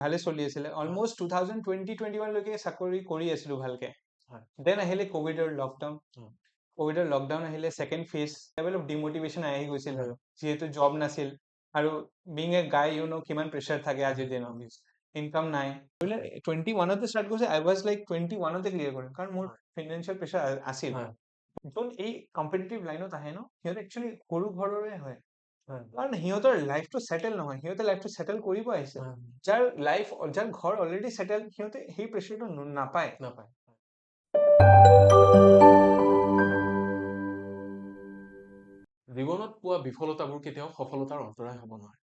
ভালে চলি আছিলে অলমোষ্ট 2020-21 লৈকে চাকৰি কৰি আছিলো ভালকে দেন আহিলে কোভিডৰ লকডাউন আহিলে সেকেন্ড ফেজ লেভেল অফ ডিমোটিভেশ্যন আহি গৈছিল আৰু যিহেতু জব নাছিল আৰু বিং এ গাই কিমান প্ৰেছাৰ থাকে আজিৰ দিনত ইনকাম নাই 21তে ষ্টাৰ্ট কৰিছে আই ৱাজ লাইক 21তে ক্লিয়াৰ কৰিম কাৰণ মোৰ ফাইনেন্সিয়েল প্ৰেছাৰ আছিল যোন এই কম্পিটিটিভ লাইনত আহে ন সিহঁতে একচুৱেলি সৰু ঘৰৰে হয় কাৰণ সিহঁতৰ লাইফটো সেটেল নহয় সিহঁতে লাইফটো সেটেল কৰিব আহিছে যাৰ ঘৰ অলৰেডি সেটেল সিহঁতে সেই প্ৰেছাৰটো নাপায় জীৱনত পোৱা বিফলতাবোৰ কেতিয়াও সফলতাৰ অন্তৰায় হ'ব নোৱাৰে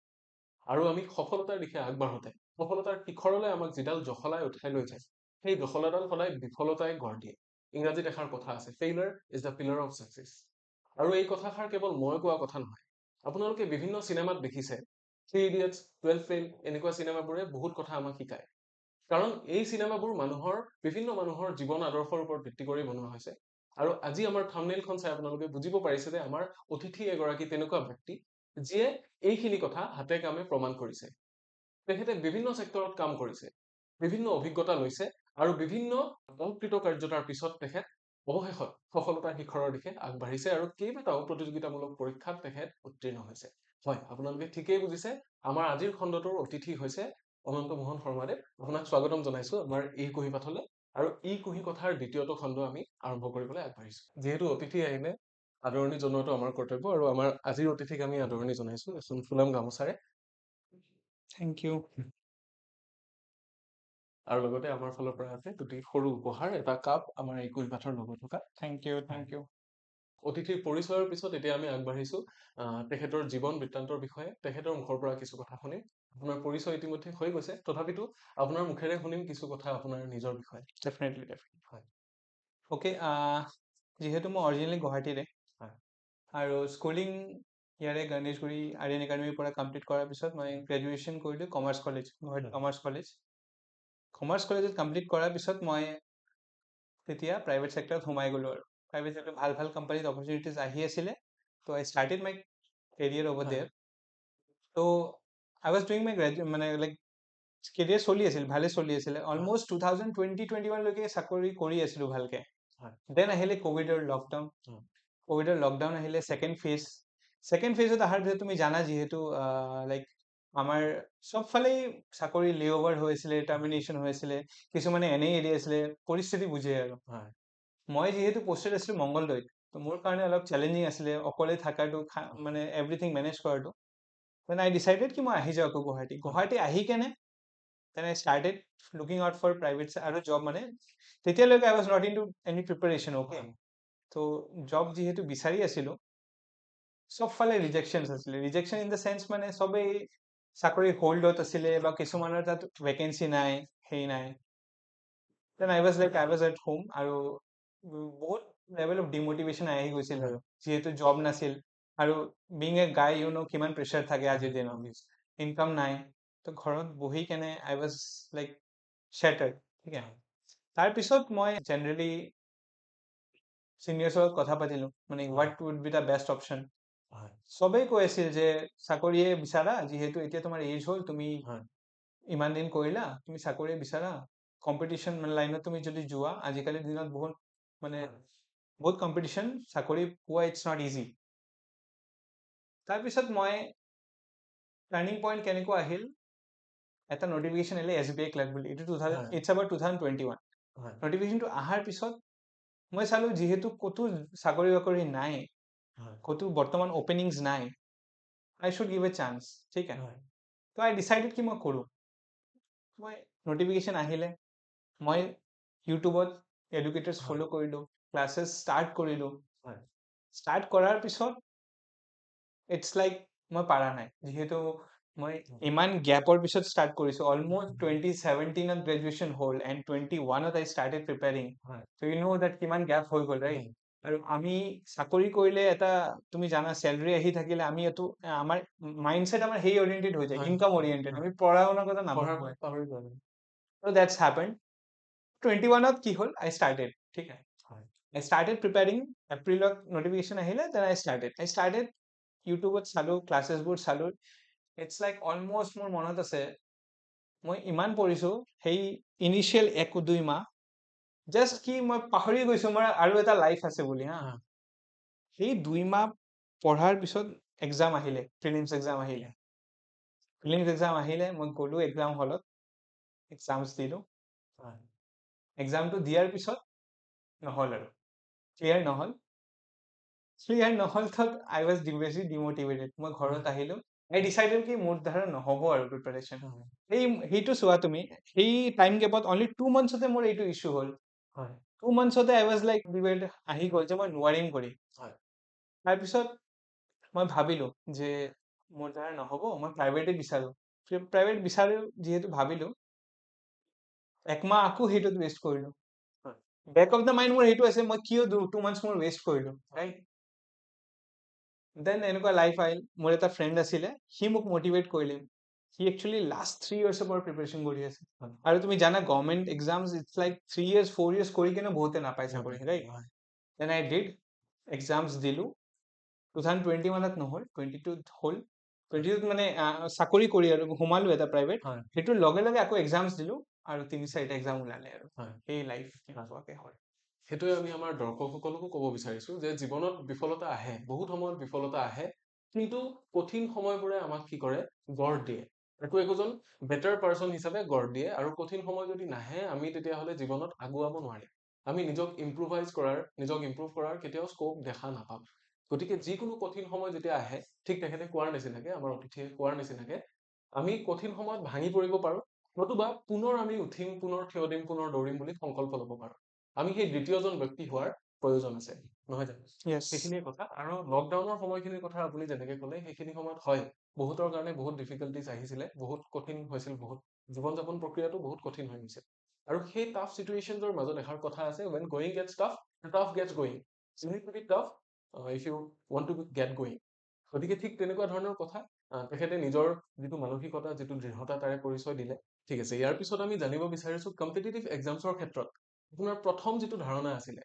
আৰু আমি সফলতাৰ দিশে আগবাঢ়োতে সফলতাৰ শিখৰলৈ আমাক যিডাল জখলাই উঠাই লৈ যায় সেই জখলাডাল সদায় বিফলতাই গঢ় দিয়ে ইংৰাজীত এষাৰ কথা আছে failure is the pillar of success আৰু এই কথাষাৰ কেৱল মই কোৱা কথা নহয় আপোনালোকে বিভিন্ন চিনেমাত দেখিছে 3 ইডিয়টছ 12 ফেইল এনেকুৱা চিনেমাবোৰে বহুত কথা আমাক শিকায় কাৰণ এই চিনেমাবোৰ বিভিন্ন মানুহৰ জীৱন আদৰ্শৰ ওপৰত ভিত্তি কৰি বনোৱা হৈছে আৰু আজি আমাৰ থাম্বনেইলখন চাই আপোনালোকে বুজিব পাৰিছে যে আমাৰ অতিথি এগৰাকী তেনেকুৱা ব্যক্তি যিয়ে এইখিনি কথা হাতে কামে প্ৰমাণ কৰিছে তেখেতে বিভিন্ন সেক্টৰত কাম কৰিছে বিভিন্ন অভিজ্ঞতা লৈছে আৰু বিভিন্ন অকৃতকাৰ্যতাৰ পিছত তেখেত অৱশেষত সফলতাৰ শিখৰৰ দিশে আগবাঢ়িছে আৰু কেইবাটাও প্ৰতিযোগিতামূলক পৰীক্ষাত তেখেত উত্তীৰ্ণ হৈছে হয় আপোনালোকে ঠিকেই বুজিছে আমাৰ আজিৰ খণ্ডটোৰ অতিথি হৈছে অনন্ত মোহন শৰ্মাদেৱ আপোনাক স্বাগতম জনাইছো আমাৰ এই কুহি পাঠলৈ আৰু এই কুহি কথাৰ দ্বিতীয়টো খণ্ড আমি আৰম্ভ কৰিবলৈ আগবাঢ়িছো যিহেতু অতিথি আহিলে আদৰণি জনোৱাটো আমাৰ কৰ্তব্য আৰু আমাৰ আজিৰ অতিথিক আমি আদৰণি জনাইছো এখন ফুলাম গামোচাৰে থেংক ইউ আৰু লগতে আমাৰ ফালৰ পৰা আছে দুটি সৰু উপহাৰ এটা কাপ আমাৰ এই কুহি পাঠৰ লগত থকা থেংক ইউ অতিথিৰ পৰিচয়ৰ পিছত এতিয়া আমি আগবাঢ়িছো তেখেতৰ জীৱন বৃত্তান্তৰ বিষয়ে তেখেতৰ মুখৰ পৰা কিছু কথা শুনিম আপোনাৰ পৰিচয় ইতিমধ্যে হৈ গৈছে তথাপিতো আপোনাৰ মুখেৰে শুনিম কিছু কথা আপোনাৰ নিজৰ বিষয়ে ডেফিনেটলি হয় ওকে যিহেতু মই অৰিজিনেলি গুৱাহাটীৰে আৰু স্কুলিং ইয়াৰে গণেশগুৰি আৰ্যন একাডেমীৰ পৰা কমপ্লিট কৰাৰ পিছত মই গ্ৰেজুৱেশ্যন কৰিলোঁ কমাৰ্চ কলেজ গুৱাহাটী কমাৰ্চ কলেজত কমপ্লিট কৰাৰ পিছত মই তেতিয়া প্ৰাইভেট ছেক্টৰত সোমাই গ'লোঁ আৰু প্ৰাইভেট ছেক্টৰ ভাল ভাল কোম্পানীত অপৰচুনিটিজ আহি আছিলে ত' I started my career over there ত' আই ৱাজ ডুইং মাই মানে লাইক কেৰিয়াৰ চলি আছিল ভালে চলি আছিলে অলমোষ্ট 2020-21 লৈকে চাকৰি কৰি আছিলোঁ ভালকে দেন আহিলে কোভিডৰ লকডাউন আহিলে সেকেন্ড ফেজত অহাৰ পিছত তুমি জানা যিহেতু লাইক আমাৰ চবফালেই চাকৰি লে অভাৰ হৈ আছিলে টাৰ্মিনেশ্যন হৈ আছিলে কিছুমানে এনেই এৰি আছিলে পৰিস্থিতি বুজে আৰু মই যিহেতু পোষ্টেড আছিলোঁ মংগলদৈত তো মোৰ কাৰণে অলপ চেলেঞ্জিং আছিলে অকলে থকাটো মানে এভৰিথিং মেনেজ কৰাটো দেন আই ডিচাইডেড কি মই আহি যাওঁ আকৌ গুৱাহাটী আহি কেনে then I started looking out for private আৰু জব মানে তেতিয়ালৈকে I was not into any preparation okay তো জব যিহেতু বিচাৰি আছিলোঁ চবফালে ৰিজেকশ্যনছ আছিলে ৰিজেকশ্যন ইন দ্য চেন্স মানে চবেই চাকৰি হোল্ডত আছিলে বা কিছুমানৰ তাত ভেকেঞ্চি নাই সেই নাই then I was at home আৰু বহুত লেভেল অফ ডিমোটিভেশ্যন আহি গৈছিল আৰু যিহেতু জব নাছিল আৰু বিং এ গাই কিমান প্ৰেছাৰ থাকে আজিৰ দিনত ইনকাম নাই তো ঘৰত বহি কেনে আই ৱাজ লাইক শ্বেটাৰ্ড ঠিক আছে তাৰপিছত মই জেনেৰেলি চিনিয়ৰ্ছৰ লগত কথা পাতিলোঁ মানে what would be the best option চবেই কৈ আছিল যে চাকৰিয়ে বিচাৰা যিহেতু এতিয়া তোমাৰ এজ হ'ল তুমি ইমান দিন কৰিলা তুমি চাকৰিয়ে বিচাৰা কম্পিটিশ্যন লাইনত তুমি যদি যোৱা আজিকালিৰ দিনত বহুত কম্পিটিশ্যন চাকৰি পোৱা ইটছ নট ইজি তাৰপিছত মই টাৰ্ণিং পইণ্ট কেনেকুৱা আহিল এটা নটিফিকেশ্যন আহিলে SBI ক্লাৰ্ক বুলি এইটো ইটছ এবাউট 2021 নটিফিকেশ্যনটো অহাৰ পিছত মই চালোঁ যিহেতু ক'তো চাকৰি বাকৰি নাই ক'তো বৰ্তমান অপেনিংছ নাই আই শুড গিভ এ চান্স ঠিক আছে তো আই ডিচাইডেড কি মই কৰোঁ মই নটিফিকেশ্যন আহিলে মই ইউটিউবত এডুকেটাৰ্ছ ফ'ল' কৰিলোঁ ক্লাছেছ ষ্টাৰ্ট কৰিলোঁ ষ্টাৰ্ট কৰাৰ পিছত ইটছ লাইক মই পাৰা নাই যিহেতু মই ইমান গ্যাপৰ পিছত ষ্টাৰ্ট কৰিছোঁ অলমষ্ট 2017ত গ্ৰেজুৱেশ্যন হ'ল এণ্ড 21ত I started preparing so' you know' that কিমান গ্যাপ হৈ গ'ল ৰাইট আৰু আমি চাকৰি কৰিলে এটা তুমি জানা চেলাৰী আহি থাকিলে আমি এইটো আমাৰ মাইণ্ডছেট আমাৰ সেই অৰিয়েণ্টেড হৈ যায় ইনকাম অৰিয়েণ্টেড আমি পঢ়া শুনাৰ কথা নাভাবোঁ চ' দেটছ হেপেণ্ড 21ত কি হ'ল আই ষ্টাৰ্টেড ঠিক আছে আই ষ্টাৰ্টেড প্ৰিপেয়াৰিং এপ্ৰিলত নটিফিকেশ্যন আহিলে দেন আই ষ্টাৰ্টেড ইউটিউবত চালোঁ ক্লাছেছবোৰ চালোঁ ইটছ লাইক অলমষ্ট মোৰ মনত আছে মই ইমান পঢ়িছো সেই ইনিচিয়েল 1-2 মাহ জাষ্ট কি মই পাহৰি গৈছো মোৰ আৰু এটা লাইফ আছে বুলি হা সেই 2 মাহ পঢ়াৰ পিছত এক্সাম আহিলে প্ৰিলিমছ এক্সাম আহিলে মই গ'লো এক্সাম হলত এক্সামছ দিলো এক্সামটো দিয়াৰ পিছত নহ'ল আৰু ক্লিয়াৰ নহ'ল তো আই ৱাজ বেছি ডিমোটিভেটেড মই ঘৰত আহিলো আই ডিচাইডেড কি মোৰ দ্বাৰা নহ'ব আৰু প্ৰিপাৰেশ্যন সেইটো চোৱা তুমি সেই টাইম গেপত অনলি 2 মান্থছতে মোৰ এইটো ইছ্যু হ'ল 2 মান্থছতে আই ৱাজ লাইক আহি গ'ল যে মই নোৱাৰিম কৰি তাৰপিছত মই ভাবিলো যে মোৰ দ্বাৰা নহ'ব মই প্ৰাইভেট বিচাৰো যিহেতু ভাবিলো একমাহ আকৌ সেইটোত ৱেষ্ট কৰিলো বেক অফ দ্য মাইণ্ড মোৰ সেইটো আছে মই কিয় 2 মান্থছ মোৰ ৱেষ্ট কৰিলো ৰাইট দেন এনেকুৱা লাইফ আহিল মোৰ এটা ফ্ৰেণ্ড আছিলে সি মোক মটিভেট কৰিলে সি একচুৱেলি লাষ্ট 3 ইয়াৰ্ছৰ পৰা প্ৰিপাৰেশ্যন কৰি আছে আৰু তুমি জানা government exams it's like 3 years 4 years কৰি কিনে বহুতে নাপাই চাকৰি right then I did exams দিলো 2021ত নহ'ল 22ত হ'ল 22ত মানে চাকৰি কৰি আৰু সোমালো এটা প্ৰাইভেট সেইটোৰ লগে লগে আকৌ এক্সামছ দিলো আৰু 3-4টা এক্সাম ওলালে আৰু সেই লাইফ এনেকুৱাকে হয় সেইটোৱে আমি আমাৰ দৰ্শকসকলকো ক'ব বিচাৰিছো যে জীৱনত বিফলতা আহে বহুত সময়ত বিফলতা আহে কিন্তু কঠিন সময়বোৰে আমাক কি কৰে গঢ় দিয়ে একোজন বেটাৰ পাৰ্চন হিচাপে গঢ় দিয়ে আৰু কঠিন সময় যদি নাহে আমি তেতিয়াহ'লে জীৱনত আগুৱাব নোৱাৰিম আমি নিজক ইম্প্ৰুভ কৰাৰ কেতিয়াও স্কোপ দেখা নাপাম গতিকে যিকোনো কঠিন সময় যেতিয়া আহে ঠিক তেখেতে কোৱাৰ নিচিনাকে আমাৰ অতিথিয়ে কোৱাৰ নিচিনাকে আমি কঠিন সময়ত ভাঙি পৰিব পাৰো নতুবা পুনৰ আমি উঠিম পুনৰ থিয় দিম পুনৰ দৌৰিম বুলি সংকল্প ল'ব পাৰো আমি সেই দ্বিতীয়জন ব্যক্তি হোৱাৰ প্ৰয়োজন আছে নহয় জানো সেইখিনিয়ে কথা আৰু লকডাউনৰ সময়খিনিৰ কথা আপুনি যেনেকে ক'লে সেইখিনি সময়ত হয় বহুতৰ কাৰণে বহুত ডিফিকাল্টিজ আহিছিলে বহুত কঠিন হৈছিল বহুত জীৱন যাপন প্ৰক্ৰিয়াটো বহুত কঠিন হৈ গৈছিল আৰু সেই টাফ চিটুৱেশ্যনছৰ মাজত এষাৰ কথা আছে when going gets tough the tough gets going you need to be tough if you want to get going গতিকে ঠিক তেনেকুৱা ধৰণৰ কথা তেখেতে নিজৰ যিটো মানসিকতা যিটো দৃঢ়তা তাৰে পৰিচয় দিলে ঠিক আছে ইয়াৰ পিছত আমি জানিব বিচাৰিছো কম্পিটিটিভ এক্সামছৰ ক্ষেত্ৰত আপোনাৰ প্ৰথম যিটো ধাৰণা আছিলে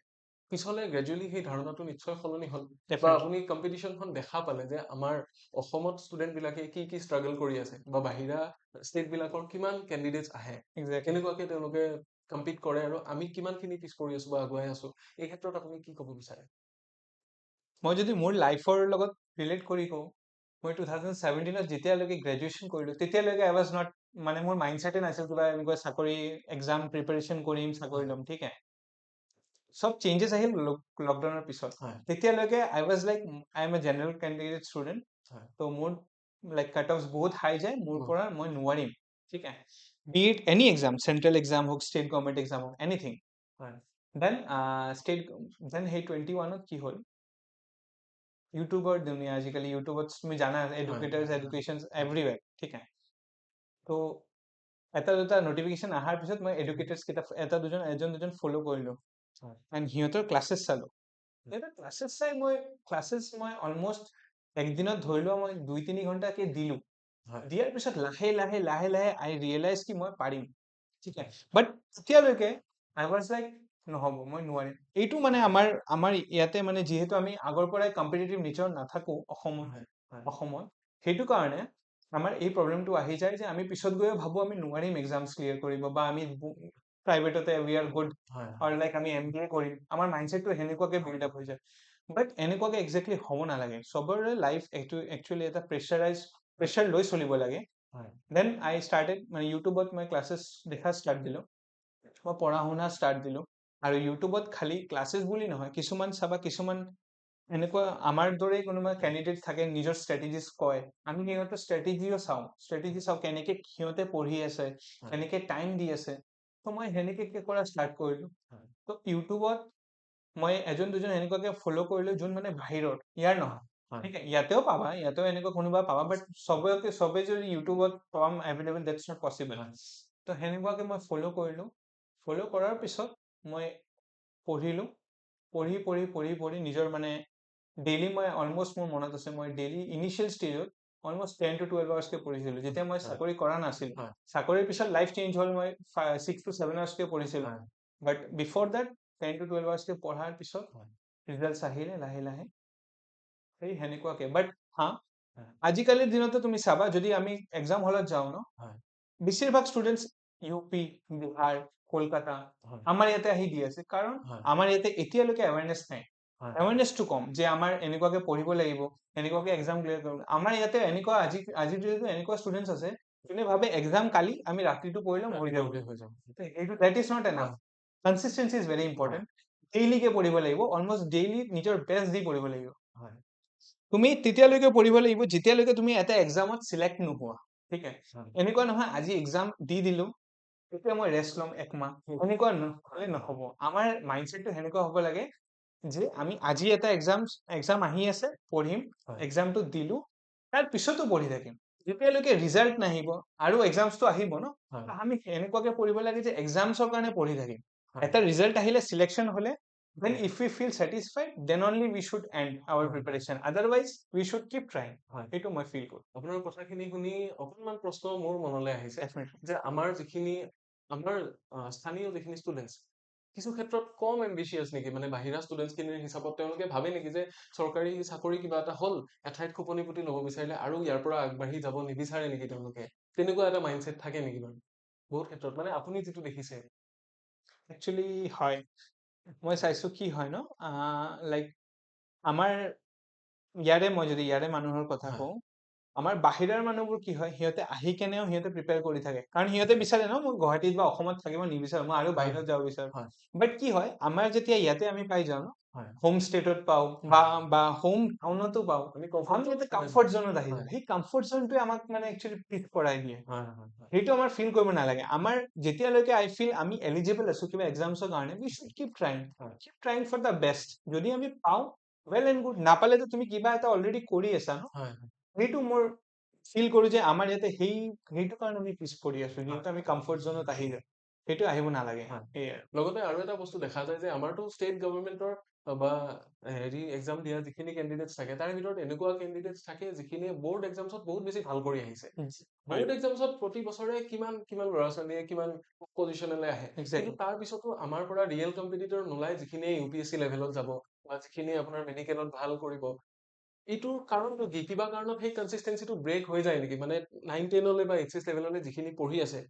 পিছলে গ্ৰেজুৱেলি সেই ধাৰণাটো নিশ্চয় সলনি হ'ল বা আপুনি কম্পিটিশ্যনখন দেখা পালে যে আমাৰ অসমত ষ্টুডেণ্ট বিলাকে কি কি ষ্ট্ৰাগল কৰি আছে বা বাহিৰা ষ্টেট বিলাকৰ কিমান কেণ্ডিডেটছ আহে কেনেকুৱাকে তেওঁলোকে কম্পিট কৰে আৰু আমি কিমানখিনি পিছ পৰি আছো বা আগুৱাই আছো এই ক্ষেত্ৰত আপুনি কি ক'ব বিচাৰে মই যদি মোৰ লাইফৰ লগত ৰিলেট কৰি কওঁ মই 2017ত যেতিয়ালৈকে গ্ৰেজুৱেশ্যন কৰিলো তেতিয়ালৈকে আই ৱাজ নট মানে মোৰ মাইণ্ডছেটে নাছিল কিবা এনেকুৱা চাকৰি এক্সাম প্ৰিপাৰেশ্যন কৰিম চাকৰি ল'ম ঠিক আছে সব চেঞ্জেছ আহিল লকডাউনৰ পিছত তেতিয়ালৈকে I was like I am a general candidate student তো মোৰ লাইক কাট অফ বহুত হাই যায় মোৰ পৰা মই নোৱাৰিম ঠিক আছে be it any exam central exam হওক ষ্টেট গভৰ্ণমেণ্ট এক্সাম হওক এনিথিং দেন সেই 21ত কি হ'ল ইউটিউবৰ দুনিয়া আজিকালি ইউটিউবত তুমি জানা এডুকেটাৰ্ছ এডুকেশ্যন এভৰিৱেৰ ঠিক আছে তো এটা দুটা নটিফিকেশ্যন অহাৰ পিছত মই এডুকেটাৰ্ছ কেইটা এজন দুজন ফ'ল' কৰিলো এণ্ড সিহঁতৰ ক্লাছেছ চালো সিহঁতৰ ক্লাছেছ চাই মই অলমষ্ট একদিনত ধৰি লোৱা মই 2-3 ঘণ্টাকে দিলো দিয়াৰ পিছত লাহে লাহে আই ৰিয়েলাইজ কি মই পাৰিম ঠিক আছে বাট তেতিয়ালৈকে আই ৱাজ লাইক নহ'ব মই নোৱাৰিম এইটো মানে আমাৰ ইয়াতে মানে যিহেতু আমি আগৰ পৰাই কম্পিটিটিভ নেচাৰ নাথাকো অসমত সেইটো কাৰণে আমাৰ এই প্ৰব্লেমটো আহি যায় যে আমি পিছত গৈও ভাবো আমি নোৱাৰিম এক্সামছ ক্লিয়াৰ কৰিব বা আমি প্ৰাইভেটতে উই আৰ গুড আৰু লাইক আমি MBA কৰিম আমাৰ মাইণ্ডছেটটো সেনেকুৱাকে বিল্ড আপ হৈ যায় বাট এনেকুৱাকে একজেক্টলি হ'ব নালাগে চবৰে লাইফ একচুৱেলি এটা প্ৰেছাৰ লৈ চলিব লাগে দেন আই ষ্টাৰ্টেড মানে ইউটিউবত মই ক্লাছেছ দেখা ষ্টাৰ্ট দিলোঁ মই পঢ়া শুনা ষ্টাৰ্ট দিলোঁ আৰু ইউটিউবত খালি ক্লাছেছ বুলি নহয় কিছুমান এনেকুৱা আমাৰ দৰে কোনোবা কেণ্ডিডেট থাকে নিজৰ ষ্ট্ৰেটেজিছ কয় আমি সিহঁতৰ ষ্ট্ৰেটেজি চাওঁ কেনেকে সিহঁতে পঢ়ি আছে কেনেকে টাইম দি আছে তো মই সেনেকে কৰা ষ্টাৰ্ট কৰিলোঁ তো ইউটিউবত মই এজন দুজন এনেকুৱাকে ফ'ল' কৰিলোঁ যোন মানে বাহিৰত ইয়াৰ নহয় ঠিক আছে ইয়াতেও পাবা ইয়াতেও এনেকুৱা কোনোবা পাবা বাট চবে যদি ইউটিউবত পাম এভেইলেবল ডেটছ নট পচিবল তো সেনেকুৱাকে মই ফ'ল' কৰাৰ পিছত মই পঢ়িলোঁ পঢ়ি নিজৰ মানে ডেইলি মই অলমষ্ট মোৰ মনত আছে মই ডেইলি ইনিচিয়েল ষ্টেজত অলমষ্ট 10 to 12 আৱাৰ্ছকে পঢ়িছিলোঁ যেতিয়া মই চাকৰি কৰা নাছিলোঁ চাকৰিৰ পিছত লাইফ চেঞ্জ হ'ল মই 6 to 7 আৱাৰ্ছকে পঢ়িছিলোঁ বাট বিফৰ দেট 10 to 12 আৱাৰ্ছকে পঢ়াৰ পিছত ৰিজাল্টছ আহিলে লাহে সেই সেনেকুৱাকে বাট আজিকালিৰ দিনতো তুমি চাবা যদি আমি এক্সাম হলত যাওঁ ন বেছিভাগ ষ্টুডেণ্টছ ইউপি, বিহাৰ, কলকাতা হয় আমাৰ ইয়াতে আহি দি আছে, কাৰণ হয় আমাৰ ইয়াতে এতিয়ালৈকে এৱাৰনেছ নাই। হয় এৱাৰনেছটো কম যে আমাৰ এনেকুৱাকে পঢ়িব লাগিব, এনেকুৱাকে এক্সাম ক্লিয়াৰ কৰিব। আমাৰ ইয়াতে এনেকুৱা আজিৰ ডেটতো এনেকুৱা ষ্টুডেণ্টছ আছে যোনে ভাবে এক্সাম কালি, আমি ৰাতিটো পঢ়ি ল'ম, হৈ ৰাতিপুৱা যাব। উঠি হৈ যাব এইটো দেট ইজ নট এনাফ। হয় কনচিষ্টেঞ্চি ইজ ভেৰি হয় ইম্পৰ্টেণ্ট। ডেইলিকে পঢ়িব লাগিব, অলমষ্ট ডেইলি নিজৰ বেষ্ট দি পঢ়িব লাগিব। হয় তুমি তেতিয়ালৈকে পঢ়িব লাগিব যেতিয়ালৈকে তুমি এটা এক্সামত চিলেক্ট নোহোৱা। ঠিক আছে, হয় এনেকুৱা নহয় আজি এক্সাম দি দিলো এতিয়া মই ৰেষ্ট ল'ম একমাহ, এনেকুৱা নহলে নহব। আমাৰ মাইণ্ডছেটটো সেনেকুৱা হ'ব লাগে যে আমি আজি এটা এক্সাম আহি আছে, পঢ়িম, হয় এক্সামটো দিলো, তাৰ পিছতো পঢ়ি থাকিম যেতিয়ালৈকে ৰিজাল্ট নাহিব। আৰু এক্সামছটো আহিব ন, হয় আমি এনেকুৱাকে পঢ়িব লাগে যে এক্সামছৰ কাৰণে পঢ়ি থাকিম। হয় এটা ৰিজাল্ট আহিলে, চিলেকশ্যন হলে, then হয় if we feel satisfied, then only we should end our হয় preparation. Otherwise, we should keep trying. হয় সেইটো মই ফিল কৰো। আপোনাৰ কথাখিনি শুনি অকণমান প্ৰশ্ন মোৰ মনলৈ আহিছে Definitely. যে আমাৰ স্থানীয় যিখিনি ষ্টুডেণ্টছ কিছু ক্ষেত্ৰত কম এম্বিচিয়াছ নেকি, মানে বাহিৰা ষ্টুডেণ্টছখিনিৰ হিচাপত তেওঁলোকে ভাবে নেকি যে চৰকাৰী চাকৰি কিবা এটা হ'ল, এঠাইত খোপনি পুতি ল'ব বিচাৰিলে আৰু ইয়াৰ পৰা আগবাঢ়ি যাব নিবিচাৰে নেকি তেওঁলোকে? তেনেকুৱা এটা মাইণ্ডছেট থাকে নেকি বাৰু বহুত ক্ষেত্ৰত, মানে আপুনি যিটো দেখিছে? একচুৱেলি হয়, মই চাইছো কি হয় ন, লাইক আমাৰ মই যদি ইয়াৰে মানুহৰ কথা হয় কওঁ, আমাৰ বাহিৰৰ মানুহবোৰ কি হয়, সিহঁতে আহি কেনেও সিহঁতে প্ৰিপেয়াৰ কৰি থাকে, কাৰণ সিহঁতে বিচাৰে ন মই গুৱাহাটীত বা অসমত থাকিব নিবিচাৰো, মই আৰু হয় বাহিৰত যাব বিচাৰো। হয় বাট কি হয়, আমাৰ যেতিয়া ইয়াতে আমি পাই যাওঁ ন, হয় হোম ষ্টেটত পাওঁ বা হোম টাউনতো পাওঁ, আমি আমি কমফৰ্ট ইয়াতে হয় কমফৰ্ট জোনত আহি হয় যাওঁ। সেই কমফৰ্ট জোনটোৱে আমাক মানে একচুৱেলি পিছ পৰাই দিয়ে। হয় হয় হয় সেইটো আমাৰ ফিল কৰিব নালাগে। আমাৰ যেতিয়ালৈকে আই ফিল আমি এলিজিবল আছো কিবা এক্সামছৰ কাৰণে, উই শুড কিপ ট্ৰাইং, হয় keep trying for the best. যদি আমি পাওঁ, ৱেল এণ্ড গুড, নাপালেতো তুমি কিবা এটা অলৰেডি কৰি আছা ন। হয় সেইটো মোৰ ফিল কৰো যে আমাৰ ইয়াতে সেইটো কাৰণে আমি পিছ পৰি আছো, হয় যিহেতু আমি কমফৰ্ট জোনত আহি যাওঁ। সেইটো আহিব নালাগে। হয় সেয়াই আৰু। লগতে আৰু এটা বস্তু দেখা যায় যে আমাৰতো ষ্টেট গভৰ্ণমেণ্টৰ বা হেৰি এক্সাম দিয়া যিখিনি কেণ্ডিডেটছ থাকে তাৰে ভিতৰত এনেকুৱা কেণ্ডিডেটছ থাকে যিখিনিয়ে বৰ্ড এক্সামছত বহুত বেছি ভাল কৰি আহিছে। হয়, বৰ্ড এক্সামছত প্ৰতি বছৰে কিমান কিমান ল'ৰা ছোৱালীয়ে কিমান পজিশ্যনলৈ আহে, কিন্তু একজেক্টলি। তাৰ পিছতো আমাৰ পৰা ৰিয়েল কম্পিটিটৰ নোলাই যিখিনিয়ে UPSC লেভেলত যাব বা যিখিনিয়ে আপোনাৰ মেডিকেলত ভাল কৰিব। এইটোৰ কাৰণটো কি? কিবা কাৰণত সেই কনচিষ্টেঞ্চিটো ব্ৰেক হৈ যায় নেকি? মানে 9-10লৈ বা HS লেভেললৈ যিখিনি পঢ়ি আছে,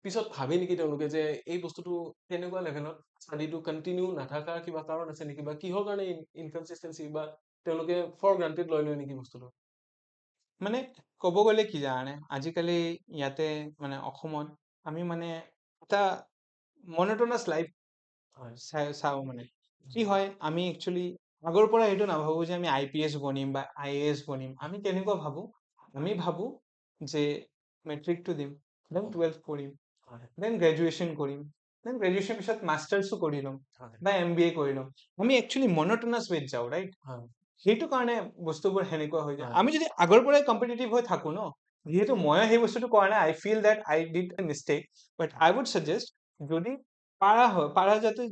পিছত ভাবে নেকি তেওঁলোকে যে এই বস্তুটো তেনেকুৱা লেভেলত ষ্টাডিটো কণ্টিনিউ নাথাকাৰ কিবা কাৰণ আছে নেকি, বা কিহৰ কাৰণে ইনকনচিষ্টেঞ্চি, বা তেওঁলোকে ফৰ গ্ৰান্টেড লৈ লয় নেকি বস্তুটো? মানে ক'ব গ'লে কি জানানে, আজিকালি ইয়াতে মানে অসমত আমি মানে এটা মনোটনাছ লাইফ হয় চাওঁ মানে। কি হয়, আমি একচুৱেলি আগৰ পৰা এইটো নাভাবো যে আমি IPS বনিম বা IAS বনিম। আমি কেনেকুৱা ভাবো, আমি ভাবো যে মেট্ৰিকটো দিম, দেন 12 পঢ়িম, হয় দেন গ্ৰেজুৱেশ্যন কৰিম, দেন গ্ৰেজুৱেশ্যন পিছত মাষ্টাৰ্ছো কৰি ল'ম হয় বা MBA কৰি ল'ম। আমি একচুৱেলি মনোটনাছ ৱেত যাওঁ, ৰাইট? হয় সেইটো কাৰণে বস্তুবোৰ সেনেকুৱা হৈ যায়। হয় আমি যদি আগৰ পৰাই কম্পিটিটিভ হৈ থাকো ন, যিহেতু ময়ো সেই বস্তুটো কৰা নাই, I feel that I did a mistake, but I would suggest যদি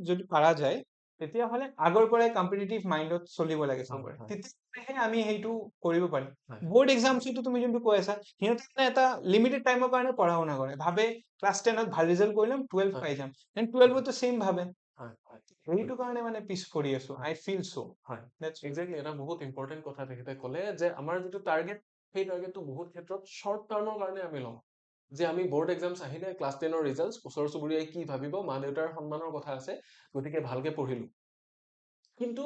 যদি পাৰা যায়, তেতিয়াহ'লে আগৰ পৰাই কম্পিটিটিভ মাইণ্ডত চলিব লাগে হয় চবৰে, হয় তেতিয়াহে আমি সেইটো কৰিব পাৰিম। হয় বৰ্ড এক্সামছটো তুমি যোনটো কৈ আছা, সিহঁতে মানে এটা লিমিটেড টাইমৰ কাৰণে পঢ়া শুনা কৰে, ভাবে ক্লাছ 10ত ভাল ৰিজাল্ট কৰি ল'ম, 12 হয় পাই যাম, দেন 12তো ছেম ভাবে। হয় হয় সেইটো কাৰণে মানে পিছ পৰি আছো, আই ফিল চ'। হয় একজেক্টলি, এটা বহুত ইম্পৰ্টেণ্ট কথা তেখেতে ক'লে যে আমাৰ যিটো টাৰ্গেট, সেই টাৰ্গেটটো বহুত ক্ষেত্ৰত শ্বৰ্ট টাৰ্মৰ কাৰণে আমি লওঁ। যে আমি বৰ্ড এক্সামছ আহিলে ক্লাছ 10ৰ ৰিজাল্ট, ওচৰ চুবুৰীয়াই কি ভাবিব, মা দেউতাৰ সন্মানৰ কথা আছে, গতিকে ভালকে পঢ়িলো। কিন্তু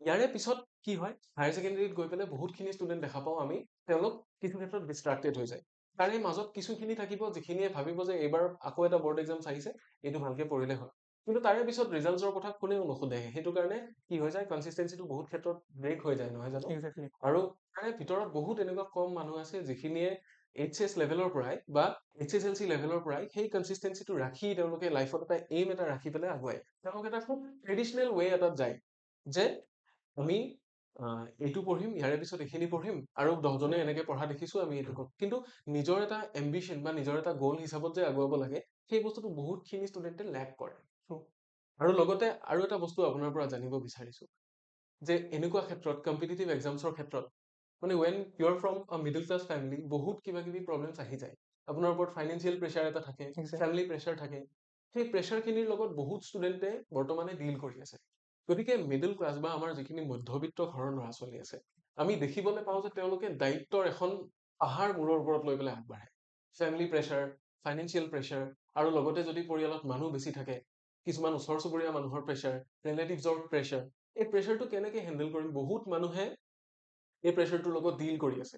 ইয়াৰে পিছত কি হয়, হায়াৰ ছেকেণ্ডেৰীত গৈ পেলাই বহুতখিনি ষ্টুডেণ্ট দেখা পাওঁ আমি, তেওঁলোক কিছু ক্ষেত্ৰত ডিষ্ট্ৰাক্টেড হৈ যায়। তাৰে মাজত কিছুখিনি থাকিব যিখিনিয়ে ভাবিব যে এইবাৰ আকৌ এটা বৰ্ড এক্সামছ আহিছে, এইটো ভালকে পঢ়িলে হ'ল। কিন্তু তাৰে পিছত ৰিজাল্টছৰ কথা কোনেও নুসুধে। সেইটো কাৰণে কি হৈ যায়, কনচিষ্টেঞ্চিটো বহুত ক্ষেত্ৰত ব্ৰেক হৈ যায়, নহয় জানো? এক্সেক্টলি। আৰু তাৰে ভিতৰত বহুত এনেকুৱা কম মানুহ আছে যিখিনিয়ে HS লেভেলৰ পৰাই বা HSLC লেভেলৰ পৰাই সেই কনচিষ্টেঞ্চিটো ৰাখি তেওঁলোকে লাইফত এটা এইম এটা ৰাখি পেলাই আগুৱাই। তেওঁলোকে এটা খুব ট্ৰেডিচনেল ৱে এটাত যায় যে আমি এইটো পঢ়িম, ইয়াৰে পিছত এইখিনি পঢ়িম, আৰু 10জনে এনেকে পঢ়া দেখিছো, আমি এইটো কৰিম। কিন্তু নিজৰ এটা এম্বিশ্যন বা নিজৰ এটা গ'ল হিচাপত যে আগুৱাব লাগে, সেই বস্তুটো বহুতখিনি ষ্টুডেণ্টে লেক কৰে। আৰু লগতে আৰু এটা বস্তু আপোনাৰ পৰা জানিব বিচাৰিছো যে এনেকুৱা ক্ষেত্ৰত কম্পিটিটিভ এক্সামছৰ ক্ষেত্ৰত মানে ৱেন ইউ আৰ ফ্ৰম আ মিডল ক্লাছ ফেমিলি, বহুত কিবা কিবি প্ৰব্লেমছ আহি যায়। আপোনাৰ ওপৰত ফাইনেন্সিয়েল প্ৰেছাৰ এটা থাকে, ফেমিলি প্ৰেছাৰ থাকে। সেই প্ৰেছাৰখিনিৰ লগত বহুত ষ্টুডেণ্টে বৰ্তমানে ডিল কৰি আছে। গতিকে মিডল ক্লাছ বা আমাৰ যিখিনি মধ্যবিত্ত ঘৰৰ ল'ৰা ছোৱালী আছে, আমি দেখিবলৈ পাওঁ যে তেওঁলোকে দায়িত্বৰ এখন পাহাৰ মূৰৰ ওপৰত লৈ পেলাই আগবাঢ়ে। ফেমিলি প্ৰেছাৰ, ফাইনেন্সিয়েল প্ৰেছাৰ, আৰু লগতে যদি পৰিয়ালত মানুহ বেছি থাকে, কিছুমান ওচৰ চুবুৰীয়া মানুহৰ প্ৰেছাৰ, ৰিলেটিভছৰ প্ৰেছাৰ, এই প্ৰেছাৰটো কেনেকৈ হেণ্ডেল কৰিম, বহুত মানুহে এই প্ৰেছাৰটোৰ লগত ডিল কৰি আছে।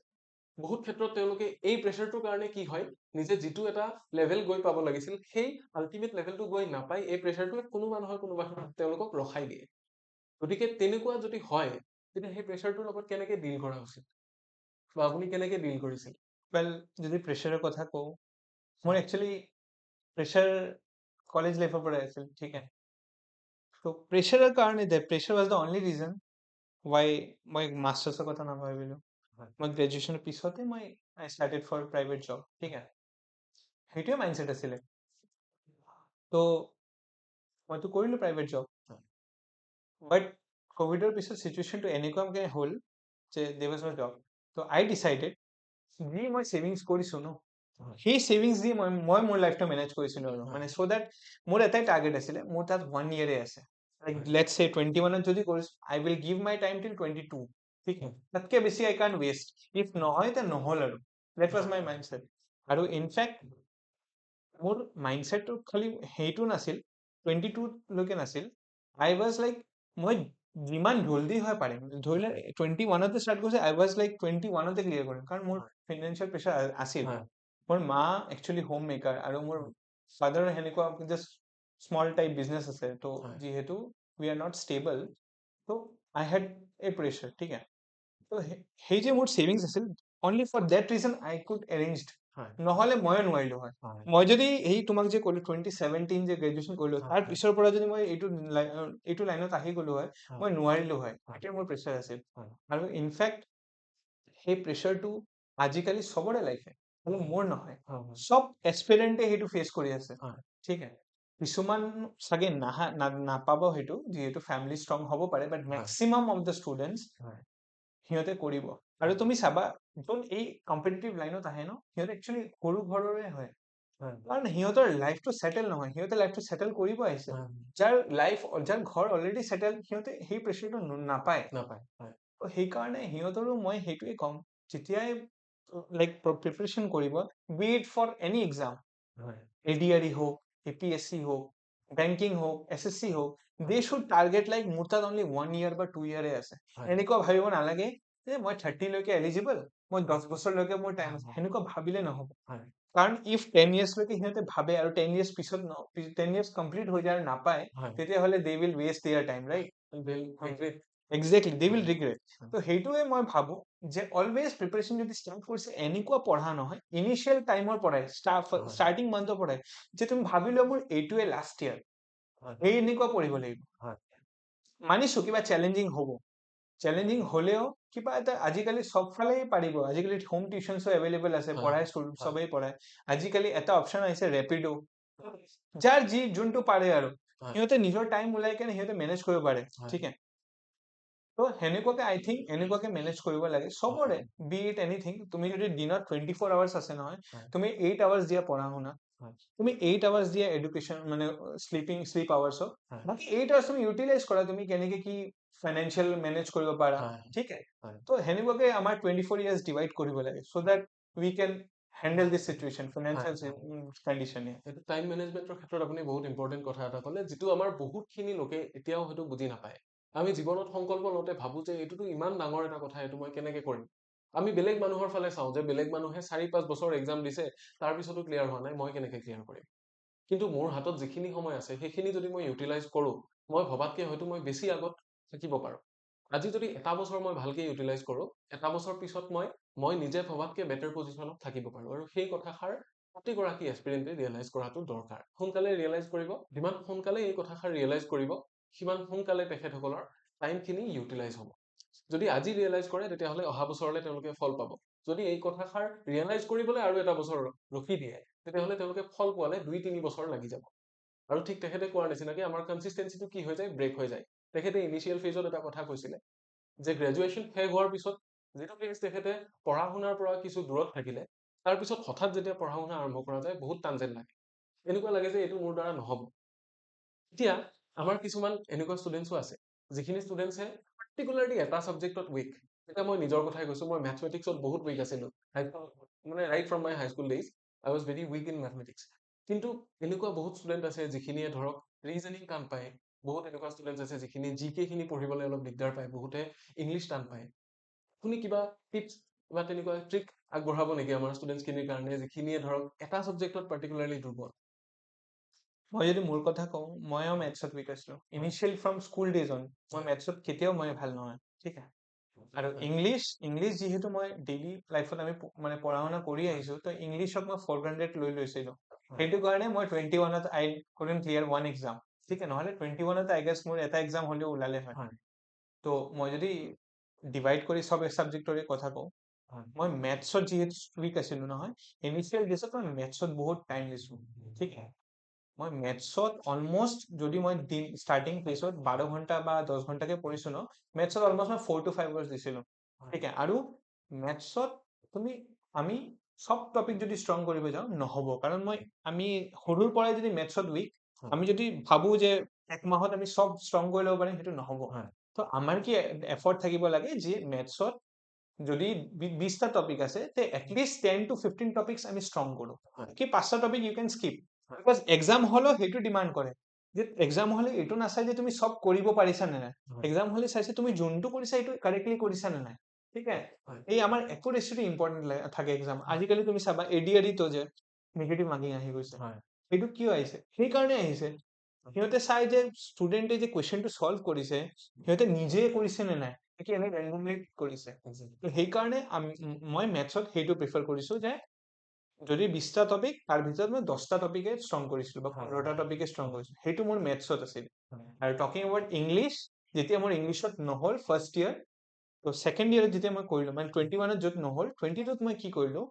বহুত ক্ষেত্ৰত তেওঁলোকে এই প্ৰেছাৰটোৰ কাৰণে কি হয়, নিজে যিটো এটা লেভেল গৈ পাব লাগিছিল, সেই আল্টিমেট লেভেলটো গৈ নাপাই এই প্ৰেছাৰটোৱে কোনোবা নহয় কোনোবা তেওঁলোকক ৰখাই দিয়ে। গতিকে তেনেকুৱা যদি হয়, তেতিয়া সেই প্ৰেছাৰটোৰ লগত কেনেকৈ ডিল কৰা উচিত, বা আপুনি কেনেকৈ ডিল কৰিছিল? ৱেল, যদি প্ৰেছাৰৰ কথা কওঁ, মোৰ হয়, একচুৱেলি প্ৰেছাৰ কলেজ লাইফৰ পৰাই আছিল, ঠিক আছে। তো প্ৰেছাৰৰ কাৰণে pressure was the only reason why মই মাষ্টাৰ্ছৰ কথা নাভাবিলোঁ। হয়, মই গ্ৰেজুৱেশ্যনৰ পিছতে I started for private job, ঠিক আছে। সেইটোৱে মাইণ্ডছেট আছিলে। তো মইতো কৰিলোঁ প্ৰাইভেট জব, হয়, বাট ক'ভিডৰ পিছত চিটুৱেশ্যনটো এনেকুৱাকৈ হ'ল যে দেৰ ৱাজ নো জব। তো আই ডিচাইডেড যি মই ছেভিংছ কৰিছোঁ ন, হয়, সেই ছেভিংছ দি মই মোৰ লাইফটো মেনেজ কৰিছিলোঁ আৰু হয়, মানে চ' দেট মোৰ এটাই টাৰ্গেট আছিলে, মোৰ তাত 1 ইয়েৰে আছে। লাইক হয়, লেটছ চে 21ত যদি কৰিছোঁ, আই উইল গিভ মাই টাইম টিল 22, ঠিক হয়, আছে। তাতকৈ বেছি আই কান্ট ৱেষ্ট। ইফ নহয় তে নহ'ল আৰু দেট ৱাজ মাই মাইণ্ডছেট। আৰু ইনফেক্ট মোৰ মাইণ্ডছেটটো খালি সেইটো নাছিল, 22লৈকে নাছিল। আই ৱাজ লাইক, মই যিমান জল্দি হয় পাৰিম, ধৰি লওক 21তে ষ্টাৰ্ট কৰিছে, আই ৱাজ লাইক 21তে ক্লিয়াৰ কৰিম, কাৰণ মোৰ ফিনান্সিয়েল প্ৰেছাৰ আছিল। হয়, মোৰ মা একচুৱেলি হোম মেকাৰ আৰু মোৰ ফাদাৰ সেনেকুৱা জাষ্ট স্মল টাইপ বিজনেছ আছে। তো হয়, যিহেতু উই আৰ নট ষ্টেবল, তো আই হেড এ প্ৰেছাৰ, ঠিক আছে। তো সেই যে মোৰ ছেভিংছ আছিল, only for that reason I could arranged, হয়, নহ'লে ময়ো নোৱাৰিলোঁ হয়। হয়, মই যদি এই তোমাক যে ক'লো 2017 যে গ্ৰেজুৱেশ্যন কৰিলোঁ, হয়, তাৰ হয়, পিছৰ পৰা যদি মই এইটো লাইনত আহি গ'লো হয়, হয়, মই নোৱাৰিলোঁ হয়। হয়, এতিয়া মোৰ প্ৰেছাৰ আছিল। হয়, আৰু ইনফেক্ট সেই প্ৰেছাৰটো আজিকালি চবৰে লাইফে, খালি মোৰ নহয়, হয়, হয়, চব এক্সপেৰিয়েণ্টে সেইটো ফেচ কৰি আছে, হয়, ঠিক আছে। কিছুমান চাগে নাপাব সেইটো, যিহেতু ফেমিলি ষ্ট্ৰং হ'ব পাৰে, বাট হয়, মেক্সিমাম অফ দ্য ষ্টুডেণ্টছ হয়, সিহঁতে কৰিব। আৰু হয়, তুমি চাবা, যোন এই কম্পিটিটিভ লাইনত আহে ন, সিহঁতে একচুৱেলি সৰু ঘৰৰে হয়, হয়, কাৰণ সিহঁতৰ লাইফটো ছেটেল নহয়, সিহঁতে লাইফটো ছেটেল কৰিব আহিছে। হয়, যাৰ ঘৰ অলৰেডি ছেটেল, সিহঁতে সেই প্ৰেছাৰটো নাপায়। নাপায়, হয়, সেইকাৰণে সিহঁতৰো মই সেইটোৱে ক'ম, যেতিয়াই লাইক প্ৰিপাৰেশ্যন কৰিব, be it for any exam, হয়, ADRE হোক, APSC হোক, বেংকিং হোক, SSC হোক, দে শুড টাৰ্গেট লাইক মোৰ তাত অনলি 1 ইয়াৰ বা 2 ইয়াৰে আছে। হয়, এনেকুৱা ভাবিব নালাগে যে মই 30লৈকে এলিজিবল, মই 10 বছৰলৈকে মোৰ টাইম আছে, হয়, সেনেকুৱা ভাবিলে নহ'ব। হয়, কাৰণ ইফ 10 ইয়াৰ্ছলৈকে সিহঁতে ভাবে আৰু 10 ইয়াৰ্ছ পিছত 10 ইয়াৰ্ছ কমপ্লিট হৈ যায় আৰু নাপায়, হয়, তেতিয়াহ'লে they will waste their time, right? They'll regret. Exactly, they will হয়, ৰিগ্ৰেট। হয়, তো সেইটোৱে মই ভাবোঁ যে অলৱেজ প্ৰিপাৰেশ্যন যদি ষ্টাৰ্ট কৰিছে, এনেকুৱা পঢ়া নহয়, ইনিচিয়েল টাইমৰ পৰাই, হয়, ষ্টাৰ্টিং মান্থৰ পৰাই, যে তুমি ভাবি লোৱা মোৰ এইটোৱে লাষ্ট ইয়াৰ, হয়, এই এনেকুৱা পঢ়িব লাগিব। হয়, মানিছোঁ কিবা চেলেঞ্জিং হ'ব, চেলেঞ্জিং হ'লেও কিবা এটা, আজিকালি চবফালেই পাৰিব, আজিকালি হোম টিউচনছো এভেইলেবল আছে, হয়, পঢ়াই হয়, চবেই পঢ়ায়। আজিকালি এটা অপশ্যন আহিছে ৰেপিডো, যাৰ যোনটো পাৰে আৰু হয়, সিহঁতে নিজৰ টাইম ওলাই কেনে সিহঁতে মেনেজ কৰিব পাৰে, হয়, ঠিক আছে। তো সেনেকুৱাকে আই থিংক এনেকুৱাকে মেনেজ কৰিব লাগে চবৰে, হয়, বি ইট এনিথিং। তুমি যদি দিনত 24 আৱাৰ্ছ আছে নহয়, হয়, তুমি 8 আৱাৰ্ছ দিয়া পঢ়া শুনা, হয়, তুমি 8 আৱাৰ্ছ দিয়া এডুকেশ্যন, মানে শ্লিপ আৱাৰ্ছক, হয়, বাকী 8 আৱাৰ্ছ তুমি ইউটিলাইজ কৰা, তুমি কেনেকে কি ফাইনেন্সিয়েল মেনেজ কৰিব পাৰা, হয়, ঠিক আছে। হয়, তো সেনেকুৱাকে আমাৰ 24 ইয়াৰ্ছ ডিভাইড কৰিব লাগে, so' that we can handle this situation, হয়, ফাইনেন্সিয়েল হয়। কণ্ডিশ্যন। এইটো টাইম মেনেজমেণ্টৰ ক্ষেত্ৰত আপুনি বহুত ইম্পৰ্টেণ্ট কথা এটা ক'লে, যিটো আমাৰ বহুতখিনি লোকে এতিয়াও হয়তো বুজি নাপায়। আমি জীৱনত সংকল্প লওঁতে ভাবোঁ যে এইটোতো ইমান ডাঙৰ এটা কথা, এইটো মই কেনেকে কৰিম। আমি বেলেগ মানুহৰ ফালে চাওঁ যে বেলেগ মানুহে 4-5 বছৰ এক্সাম দিছে, তাৰ পিছতো ক্লিয়াৰ হোৱা নাই, মই কেনেকে ক্লিয়াৰ কৰিম। কিন্তু মোৰ হাতত যিখিনি সময় আছে, সেইখিনি যদি মই ইউটিলাইজ কৰোঁ, মই ভবাতকে হয়তো মই বেছি আগত থাকিব পাৰোঁ। আজি যদি এটা বছৰ মই ভালকে ইউটিলাইজ কৰোঁ, এটা বছৰ পিছত মই নিজে ভবাতকে বেটাৰ পজিশ্যনত থাকিব পাৰোঁ। আৰু সেই কথাষাৰ প্ৰতিগৰাকী এস্পিৰেণ্টে ৰিয়েলাইজ কৰাটো দৰকাৰ। সোনকালে ৰিয়েলাইজ কৰিব, যিমান সোনকালে এই কথাষাৰ ৰিয়েলাইজ কৰিব, সিমান সোনকালে তেখেতসকলৰ টাইমখিনি ইউটিলাইজ হ'ব। যদি আজি ৰিয়েলাইজ কৰে, তেতিয়াহ'লে অহা বছৰলৈ তেওঁলোকে ফল পাব। যদি এই কথাষাৰ ৰিয়েলাইজ কৰিবলৈ আৰু এটা বছৰ ৰখি দিয়ে, তেতিয়াহ'লে তেওঁলোকে ফল পোৱালে 2-3 বছৰ লাগি যাব। আৰু ঠিক তেখেতে কোৱাৰ নিচিনাকে আমাৰ কনচিষ্টেঞ্চিটো কি হৈ যায়, ব্ৰেক হৈ যায়। তেখেতে ইনিচিয়েল ফেজত এটা কথা কৈছিলে যে গ্ৰেজুৱেশ্যন শেষ হোৱাৰ পিছত যিটো ফেজ তেখেতে পঢ়া শুনাৰ পৰা কিছু দূৰত থাকিলে, তাৰপিছত হঠাৎ যেতিয়া পঢ়া শুনা আৰম্ভ কৰা যায়, বহুত টান যেন লাগে। এনেকুৱা লাগে যে এইটো মোৰ দ্বাৰা নহ'ব। এতিয়া আমাৰ কিছুমান এনেকুৱা ষ্টুডেণ্টছো আছে, যিখিনি ষ্টুডেণ্টছে পাৰ্টিকুলাৰলি এটা ছাবজেক্টত উইক। এতিয়া মই নিজৰ কথাই কৈছোঁ, মই মেথমেটিক্সত বহুত উইক আছিলোঁ, মানে right from my high school days. I was very weak in mathematics. কিন্তু এনেকুৱা বহুত ষ্টুডেণ্ট আছে যিখিনিয়ে ধৰক ৰিজনিং টান পায়, বহুত এনেকুৱা ষ্টুডেণ্ট আছে যিখিনি জিকে খিনি পঢ়িবলৈ অলপ দিগদাৰ পায়, বহুতে ইংলিছ টান পায়। আপুনি কিবা টিপছ বা তেনেকুৱা ট্ৰিক আগবঢ়াব নেকি আমাৰ ষ্টুডেণ্টছখিনিৰ কাৰণে যিখিনিয়ে ধৰক এটা ছাবজেক্টত পাৰ্টিকুলাৰলি দুৰ্বল? মই যদি মোৰ কথা কওঁ, ময়ো মেথছত উইক আছিলো initial from school days on. মই মেথছত কেতিয়াও মই ভাল নহয়, ঠিক আছে। আৰু ইংলিছ যিহেতু মই ডেইলি লাইফত আমি মানে পঢ়া শুনা কৰি আহিছো, তো ইংলিছত মই 400 লৈ লৈছিলো। সেইটো কাৰণে মই 21ত আই কুডন্ট ক্লিয়াৰ ওৱান এক্সাম, ঠিক আছে। নহ'লে 21ত আই গেছ মোৰ এটা এক্সাম হ'লেও ওলালে হয়। তো মই যদি ডিভাইড কৰি চব ছাবজেক্টৰে কথা কওঁ, মই মেথছত যিহেতু উইক আছিলো নহয়, ইনিচিয়েল ডেজত মই মেথছত বহুত টাইম দিছো, ঠিক আছে। মই মেথছত অলমষ্ট যদি মই দিন ষ্টাৰ্টিং ফেজত 12 ঘণ্টা বা 10 ঘণ্টাকে পঢ়িছো ন, মেথছত অলমষ্ট মই 4 to 5 আৱাৰ্ছ দিছিলো, ঠিক আছে। আৰু মেথছত আমি চব টপিক যদি ষ্ট্ৰং কৰিব যাওঁ নহ'ব, কাৰণ আমি সৰুৰ পৰাই যদি মেথছত উইক, আমি যদি ভাবো যে এক মাহত আমি চব ষ্ট্ৰং কৰি ল'ব পাৰিম, সেইটো নহ'ব। তো আমাৰ কি এফৰ্ট থাকিব লাগে যে মেথছত যদি 20টা টপিক আছে, তে এটলিষ্ট 10 to 15 টপিকছ আমি ষ্ট্ৰং কৰো। কি 5টা topic you can skip, because exam হলেও সেইটো ডিমাণ্ড কৰে যে এক্সাম হলে এইটো নাচাই যে তুমি চব কৰিব পাৰিছা নে নাই, এক্সাম হলে চাইছে তুমি যোনটো কৰিছা এইটো কাৰেক্টলি কৰিছা নে নাই, ঠিক আছে। এই আমাৰ একুৰেচিটো ইম্পৰ্টেণ্ট থাকে এক্সাম। আজিকালি তুমি চাবা এডিআৰিটো যে নেগেটিভ মাৰ্কিং আহি গৈছে, সেইটো কিয় আহিছে? সেইকাৰণে আহিছে, সিহঁতে চাই যে ষ্টুডেণ্টে যে কুৱেশ্যনটো ছল্ভ কৰিছে সিহঁতে নিজে কৰিছে নে নাই, কি এনে ৰেণ্ডমলি কৰিছে। তো সেইকাৰণে মই মেথছত সেইটো প্ৰিফাৰ কৰিছো যে যদি 20টা টপিক, তাৰ ভিতৰত মই 10টা টপিকে ষ্ট্ৰং কৰিছিলো বা 15টা টপিকে ষ্ট্ৰং কৰিছিলো, সেইটো মোৰ মেথছত আছিল। আৰু টকিং এবাউট ইংলিছ, যেতিয়া মোৰ ইংলিছত নহ'ল ফাৰ্ষ্ট ইয়াৰ, তো ছেকেণ্ড ইয়াৰত যেতিয়া মই কৰিলো, মানে 21ত য'ত নহ'ল 22ত মই কি কৰিলো,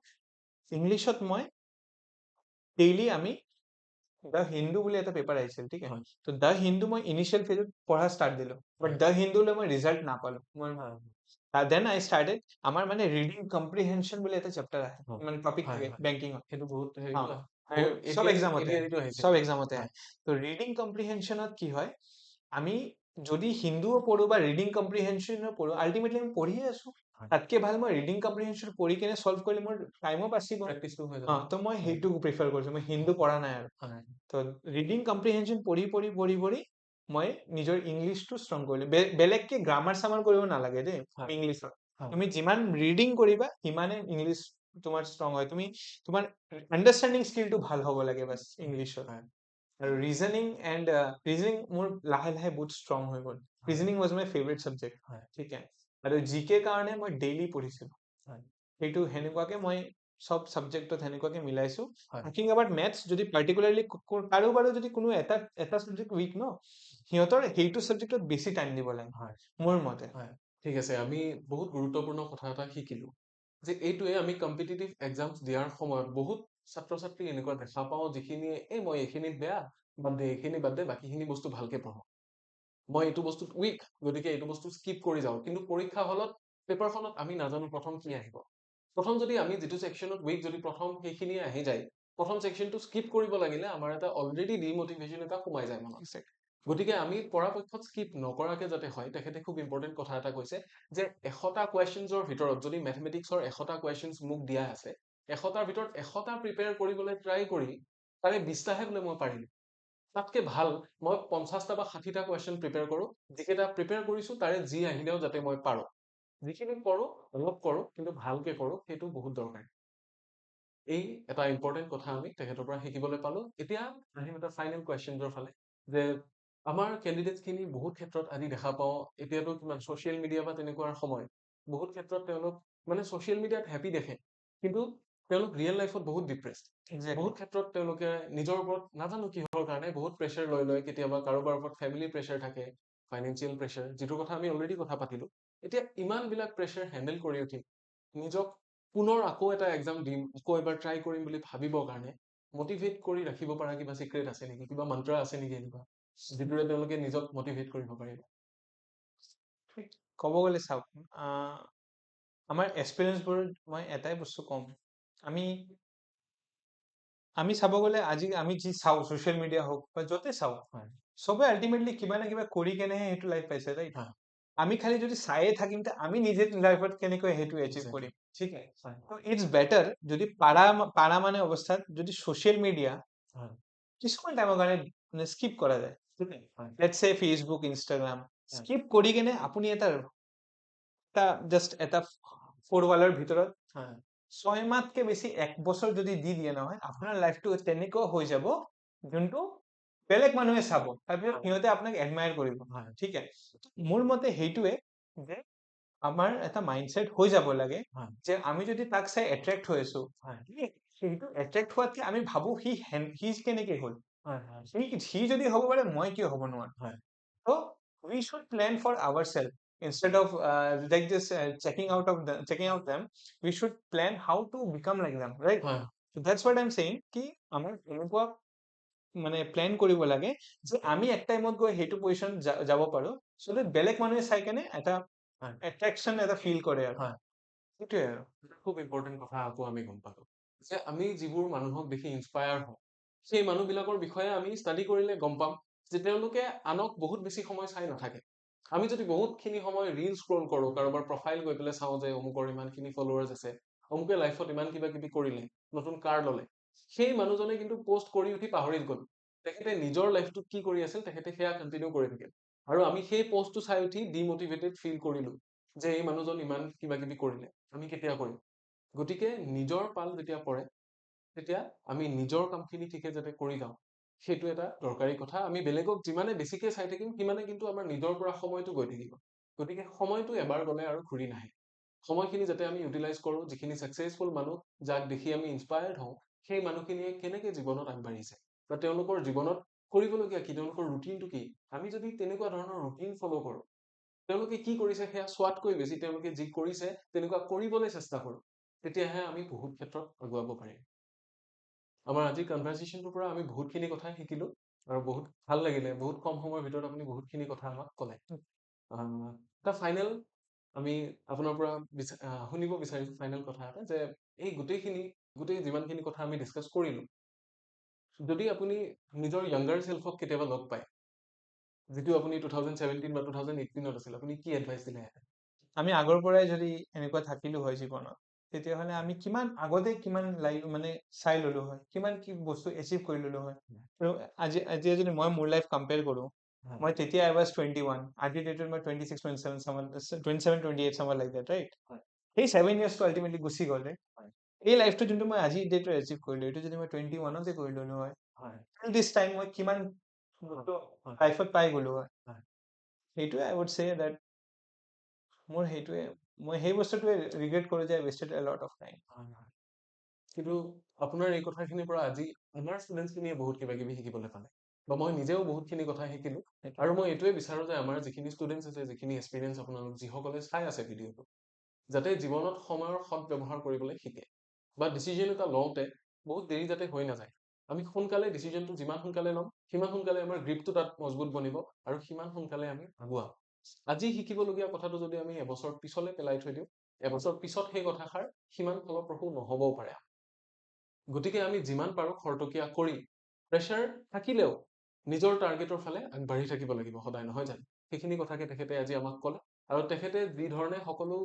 ইংলিছত মই ডেইলি আমি দ্য হিন্দু বুলি এটা পেপাৰ আহিছিল, ঠিক আছে। তো দ্য হিন্দু মই ইনিচিয়েল ফেজত পঢ়া ষ্টাৰ্ট দিলো, বাট দ্য হিন্দুলৈ মই ৰিজাল্ট নাপালো। দেন আই ষ্টাৰ্টেড, আমাৰ মানে ৰিডিং কম্প্ৰিহেনশ্যন বুলি এটা চেপ্টাৰ আহে, মানে টপিক থাকে বেংকিঙত, সেইটো বহুত চব এক্সামতে আহিছে। চব এক্সামতে আহে। তো ৰিডিং কম্প্ৰিহেনশ্যনত কি হয়, আমি যদি হিন্দুও পঢ়ো বা ৰিডিং কম্প্ৰিহেনশ্যনো পঢ়ো, আল্টিমেটলি আমি পঢ়িয়ে আছো। তাতকে ভাল মই ৰিডিং কম্প্ৰিহেনশ্যন পঢ়ি কেনে ছল্ভ কৰিলে মোৰ টাইমো বাচিব, প্ৰেক্টিচটো হৈ যাব। তো মই সেইটো প্ৰিফাৰ কৰিছো, মই হিন্দু পঢ়া নাই আৰু। তো ৰিডিং কম্প্ৰিহেনশ্যন পঢ়ি পঢ়ি পঢ়ি পঢ়ি মই নিজৰ ইংলিছটো ষ্ট্ৰং কৰিলো। বেলেগকে গ্ৰামাৰ চামাৰ কৰিব নালাগে দেই ইংলিছত। তুমি যিমান ৰিডিং কৰিবা সিমানে ইংলিছ তোমাৰ ষ্ট্ৰং হয়। তোমাৰ আণ্ডাৰষ্টেণ্ডিং স্কিলটো ভাল হ'ব লাগে বাছ ইংলিছত। আৰু ৰিজনিং মোৰ লাহে লাহে বহুত ষ্ট্ৰং হৈ গ'ল। Reasoning was my favourite subject, ঠিক আছে। আৰু জিকে কাৰণে মই ডেইলি পঢ়িছিলো, সেইটো সেনেকুৱাকে মই চব ছাবজেক্টত সেনেকুৱাকে মিলাইছো। টকিং এবাউট মেথছ, যদি পাৰ্টিকুলাৰলি কাৰোবাৰো যদি কোনো এটা ছাবজেক্ট উইক ন, সিহঁতৰ সেইটো ছাবজেক্টত বেছি টাইম দিব লাগে মোৰ মতে। ঠিক আছে, আমি বহুত গুৰুত্বপূৰ্ণ কথা এটা শিকিলো যে এইটোৱে আমি কম্পিটিটিভ এক্সাম দিয়াৰ সময়ত বহুত ছাত্ৰ ছাত্ৰী এনেকুৱা দেখা পাওঁ যিখিনিয়ে মই এইখিনিত বেয়া, বাদ দে এইখিনি বাদ দে, বাকীখিনি বস্তু ভালকে পঢ়ো, মই এইটো বস্তুত উইক গতিকে এইটো বস্তু স্কিপ কৰি যাওঁ। কিন্তু পৰীক্ষা হলত পেপাৰখনত আমি নাজানো প্ৰথম কি আহিব। প্ৰথম যদি আমি যিটো ছেকশ্যনত উইক যদি প্ৰথম সেইখিনি আহি যায়, প্ৰথম ছেকশ্যনটো স্কিপ কৰিব লাগিলে আমাৰ এটা অলৰেডি ডিমটিভেশ্যন এটা সোমাই যায় মনত। গতিকে আমি পৰাপক্ষত স্কিপ নকৰাকে যাতে হয়, তেখেতে খুব ইম্পৰ্টেণ্ট কথা এটা কৈছে যে 100টা কুৱেশ্যনছৰ ভিতৰত যদি মেথমেটিক্সৰ 100টা কুৱেশ্যনছ মোক দিয়া আছে, 100টাৰ ভিতৰত 100টা প্ৰিপেয়াৰ কৰিবলৈ ট্ৰাই কৰি তাৰে 20টাহে বোলে মই পাৰিলো, তাতকে ভাল মই 50টা বা 60টা কুৱেশ্যন প্ৰিপেয়াৰ কৰো, যিকেইটা প্ৰিপেয়াৰ কৰিছো তাৰে যি আহিলেও যাতে মই পাৰো। যিখিনি কৰো অলপ কৰো, কিন্তু ভালকে কৰো, সেইটো বহুত দৰকাৰ। এই এটা ইম্পৰ্টেণ্ট কথা আমি তেখেতৰ পৰা শিকিবলৈ পালো। এতিয়া আহিম এটা ফাইনেল কুৱেশ্যনছৰ ফালে, যে আমাৰ কেণ্ডিডেটছখিনি বহুত ক্ষেত্ৰত আজি দেখা পাওঁ, এতিয়াতো কিমান ছ'চিয়েল মিডিয়া বা তেনেকুৱাৰ সময়, বহুত ক্ষেত্ৰত তেওঁলোক মানে ছ'চিয়েল মিডিয়াত হেপী দেখে, কিন্তু তেওঁলোক ৰিয়েল লাইফত বহুত ডিপ্ৰেছড। বহুত ক্ষেত্ৰত তেওঁলোকে নিজৰ ওপৰত নাজানো কিহৰ কাৰণে বহুত প্ৰেছাৰ লৈ লয়, কেতিয়াবা কাৰোবাৰ ওপৰত ফেমিলি প্ৰেছাৰ থাকে, ফাইনেন্সিয়েল প্ৰেছাৰ, যিটোৰ কথা আমি অলৰেডি কথা পাতিলো। এতিয়া ইমানবিলাক প্ৰেছাৰ হেণ্ডেল কৰি উঠি নিজক পুনৰ আকৌ এটা এক্সাম দিম, আকৌ এবাৰ ট্ৰাই কৰিম বুলি ভাবিবৰ কাৰণে মটিভেট কৰি ৰাখিব পৰা কিবা চিক্ৰেট আছে নেকি, কিবা মন্ত্ৰ আছে নেকি এনেকুৱা, যিটোৰে তেওঁলোকে নিজক মটিভেট কৰিব পাৰিব? ক'ব গ'লে চাওক, আমাৰ এক্সপিৰিয়েঞ্চবোৰ মই এটাই বস্তু ক'ম, আমি চাব গ'লে আজি আমি যি চাওঁ ছ'চিয়েল মিডিয়া হওক বা য'তে চাওঁ, চবে আল্টিমেটলি কিবা না কিবা কৰি কেনেহে সেইটো লাইফ পাইছে, ৰাইট? আমি খালি যদি চায়ে থাকিম, আমি নিজে লাইফত কেনেকৈ সেইটো এচিভ কৰিম। ঠিক আছে, হয় তো ইটস বেটাৰ যদি পাৰা মানে অৱস্থাত যদি ছ'চিয়েল মিডিয়া হয় কিছুমান টাইমৰ কাৰণে মানে স্কিপ কৰা যায়, হয় লেটছ চে ফেচবুক ইনষ্টাগ্ৰাম হয় স্কিপ কৰি কেনে আপুনি এটা জাষ্ট এটা ফ'ৰ ৱালৰ ভিতৰত হয় 6 মাহতকে বেছি 1 বছৰ যদি দি দিয়ে নহয়, আপোনাৰ লাইফটো তেনেকুৱা হৈ যাব যোনটো বেলেগ মানুহে চাব, তাৰপিছত সিহঁতে আপোনাক এডমায়াৰ কৰিব। হয় ঠিক আছে, মোৰ মতে সেইটোৱে যে আমাৰ এটা মাইণ্ডছেট হৈ যাব লাগে হয় যে আমি যদি তাক চাই এট্ৰেক্ট হৈ আছো, হয় সেইটো এট্ৰেক্ট হোৱাতকে আমি ভাবো সি কেনেকে হ'ল, হয় হয় সি যদি হ'ব পাৰে মই কিয় হ'ব নোৱাৰো। হয় So we should plan for ourselves instead of like just checking out them. We should plan how to become like them, right? হয় So that's what I'm saying. কি আমাৰ এনেকুৱা মানে প্লেন কৰিব লাগে যে আমি এক টাইমত গৈ সেইটো পজিশ্যন যাব পাৰো, so that বেলেগ মানুহে চাই কেনে এটা হয় এট্ৰেকশ্যন এটা ফিল কৰে আৰু হয় সেইটোৱে আৰু। খুব ইম্পৰ্টেণ্ট কথা আকৌ আমি গম পালো যে আমি যিবোৰ মানুহক দেখি ইনস্পায়াৰ হওঁ সেই মানুহবিলাকৰ বিষয়ে আমি ষ্টাডি কৰিলে গম পাম যে তেওঁলোকে আনক বহুত বেছি সময় চাই নাথাকে। আমি যদি বহুতখিনি সময় ৰিল স্ক্ৰল কৰোঁ, কাৰোবাৰ প্ৰফাইল গৈ পেলাই চাওঁ যে অমুকৰ ইমানখিনি ফলোৱাৰ্ছ আছে, অমুকে লাইফত ইমান কিবা কিবি কৰিলে, নতুন কাৰ ল'লে, সেই মানুহজনে কিন্তু পষ্ট কৰি উঠি পাহৰি গ'ল তেখেতে নিজৰ লাইফটোত কি কৰি আছিল, তেখেতে সেয়া কণ্টিনিউ কৰি থাকিল আৰু আমি সেই পষ্টটো চাই উঠি ডিমটিভেটেড ফিল কৰিলো যে এই মানুহজন ইমান কিবা কিবি কৰিলে, আমি কেতিয়া কৰিম। গতিকে নিজৰ পাল যেতিয়া পৰে তেতিয়া আমি নিজৰ কামখিনি ঠিকে যাতে কৰি যাওঁ সেইটো এটা দৰকাৰী কথা। আমি বেলেগক যিমানে বেছিকে চাই থাকিম সিমানে কিন্তু আমাৰ নিজৰ পৰা সময়টো গৈ থাকিব। গতিকে সময়টো এবাৰ গ'লে আৰু ঘূৰি নাহে। সময়খিনি যাতে আমি ইউটিলাইজ কৰোঁ, যিখিনি ছাকচেছফুল মানুহ যাক দেখি আমি ইনস্পায়াৰ্ড হওঁ সেই মানুহখিনিয়ে কেনেকে জীৱনত আগবাঢ়িছে বা তেওঁলোকৰ জীৱনত কৰিবলগীয়া কি, তেওঁলোকৰ ৰুটিনটো কি, আমি যদি তেনেকুৱা ধৰণৰ ৰুটিন ফ'ল' কৰোঁ, তেওঁলোকে কি কৰিছে সেয়া চোৱাতকৈ বেছি তেওঁলোকে যি কৰিছে তেনেকুৱা কৰিবলৈ চেষ্টা কৰোঁ, তেতিয়াহে আমি বহুত ক্ষেত্ৰত আগুৱাব পাৰিম। আমাৰ আজিৰ কনভাৰচেশ্যনটোৰ পৰা আমি বহুতখিনি কথাই শিকিলোঁ আৰু বহুত ভাল লাগিলে, বহুত কম সময়ৰ ভিতৰত আপুনি বহুতখিনি কথা আমাক ক'লে। এটা ফাইনেল আমি আপোনাৰ পৰা শুনিব বিচাৰিছোঁ ফাইনেল কথা এটা যে এই গোটেই যিমানখিনি কথা আমি ডিছকাছ কৰিলোঁ, যদি আপুনি নিজৰ য়াংগাৰ চেল্ফক কেতিয়াবা লগ পায়, যিটো আপুনি 2017 বা 2018ত আছিল, আপুনি কি এডভাইচ দিলেহেঁতেন? আমি আগৰ পৰাই যদি এনেকুৱা থাকিলো হয় জীৱনত, তেতিয়াহ'লে আমি কিমান মানে চাই ললো হয়, কিমান কি বস্তু এচিভ কৰি ললো হয়। আৰু আজি যদি মই মোৰ লাইফ কম্পেয়াৰ কৰো, মই তেতিয়া I was 21, আজিৰ ডেটত মই 26 27 28 somewhere like that, right? সেই 7 yearsটো আল্টিমেটলি গুচি গ'ল, right? এই লাইফটো যোনটো মই আজিৰ ডেটত এচিভ কৰিলো, এইটো যদি মই 21তে কৰি ললো হয়, দিছ টাইম মই কিমান লাইফত পাই গ'লো হয়। সেইটোৱে I would say that মোৰ সেইটোৱে, মই সেই বস্তুটোৱে ৰিগ্ৰেট কৰো যে I wasted a lot of time. কিন্তু আপোনাৰ এই কথাখিনিৰ পৰা আজি আমাৰ ষ্টুডেণ্টছখিনিয়ে বহুত কিবা কিবি শিকিবলৈ পালে বা মই নিজেও বহুতখিনি কথা শিকিলোঁ আৰু মই এইটোৱে বিচাৰোঁ যে আমাৰ যিখিনি ষ্টুডেণ্টছ আছে, যিখিনি এক্সপিৰিয়েঞ্চ আপোনালোক যিসকলে চাই আছে ভিডিঅ'টো, যাতে জীৱনত সময়ৰ সৎ ব্যৱহাৰ কৰিবলৈ শিকে বা ডিচিজন এটা লওঁতে বহুত দেৰি যাতে হৈ নাযায়। আমি সোনকালে ডিচিজনটো যিমান সোনকালে ল'ম সিমান সোনকালে আমাৰ গ্ৰিপটো তাত মজবুত বনিব আৰু সিমান সোনকালে আমি আগুৱাম। আজি শিকিবলগীয়া কথাটো যদি আমি এবছৰ পিছলৈ পেলাই থৈ দিওঁ, এবছৰ পিছত সেই কথাষাৰ সিমান ফলপ্ৰসূ নহ'বও পাৰে। গতিকে আমি যিমান পাৰোঁ খৰতকীয়া কৰি প্ৰেছাৰ থাকিলেও নিজৰ টাৰ্গেটৰ ফালে আগবাঢ়ি থাকিব লাগিব সদায়, নহয় জানো? সেইখিনি কথাকে তেখেতে আজি আমাক ক'লে আৰু তেখেতে যি ধৰণে সকলো